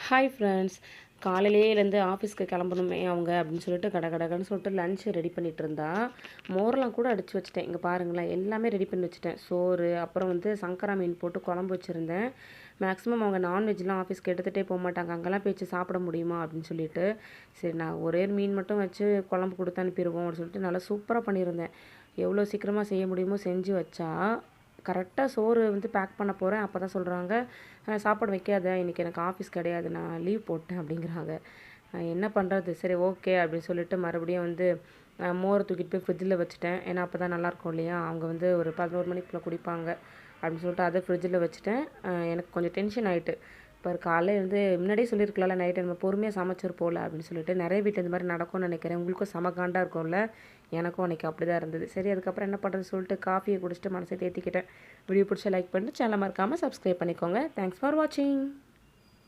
Hi friends. காலையிலேருந்து ஆஃபீஸ்க்கு கிளம்பணுமே அவங்க அப்படின்னு சொல்லிட்டு கடகடன்னு சொல்லிட்டு லஞ்ச் ரெடி பண்ணிட்டு இருந்தா. மோர்லாம் கூட அடித்து வச்சுட்டேன். இங்கே பாருங்களேன், எல்லாமே ரெடி பண்ணி வச்சுட்டேன். சோறு, அப்புறம் வந்து சங்கரா மீன் போட்டு குழம்பு வச்சுருந்தேன். மேக்ஸிமம் அவங்க நான்வெஜ்லாம் ஆஃபீஸ்க்கு எடுத்துகிட்டே போக மாட்டாங்க. அங்கெல்லாம் போய் வச்சு சாப்பிட முடியுமா அப்படின்னு சொல்லிட்டு, சரி நான் ஒரே ஒரு மீன் மட்டும் வச்சு குழம்பு கொடுத்து அனுப்பிடுவோம் அப்படின்னு சொல்லிட்டு நல்லா சூப்பராக பண்ணியிருந்தேன். எவ்வளோ சீக்கிரமாக செய்ய முடியுமோ செஞ்சு வச்சா, கரெக்டாக சோறு வந்து பேக் பண்ண போகிறேன். அப்போ தான் சொல்கிறாங்க, சாப்பாடு வைக்காத, இன்றைக்கி எனக்கு ஆஃபீஸ் கிடையாது, நான் லீவ் போட்டேன் அப்படிங்கிறாங்க. என்ன பண்ணுறது, சரி ஓகே அப்படின்னு சொல்லிட்டு மறுபடியும் வந்து மோரை தூக்கிட்டு போய் ஃப்ரிட்ஜில் வச்சுட்டேன். ஏன்னா அப்போ தான் நல்லாயிருக்கும் இல்லையா, அவங்க வந்து ஒரு 11 மணிக்குள்ளே குடிப்பாங்க அப்படின்னு சொல்லிட்டு அதை ஃப்ரிட்ஜில் வச்சுட்டேன். எனக்கு கொஞ்சம் டென்ஷன் ஆகிட்டு, இப்போ காலையில் இருந்து முன்னாடியே சொல்லியிருக்கலாம்ல, நைட்டு நம்ம பொறுமையாக சமைச்சிருப்போம்ல அப்படின்னு சொல்லிட்டு. நிறைய வீட்டில் இந்த மாதிரி நடக்கும்னு நினைக்கிறேன். உங்களுக்கும் செம காண்டாக இருக்கும்ல, எனக்கும் அன்றைக்கி அப்படி தான் இருந்தது. சரி அதுக்கப்புறம் என்ன பண்ணுறது சொல்லிட்டு காஃபியை குடிச்சிட்டு மனசை தேற்றிக்கிட்டேன். வீடியோ பிடிச்ச லைக் பண்ணிட்டு சேனலை மறக்காமல் சப்ஸ்கிரைப் பண்ணிக்கோங்க. தேங்க்ஸ் ஃபார் வாட்சிங்.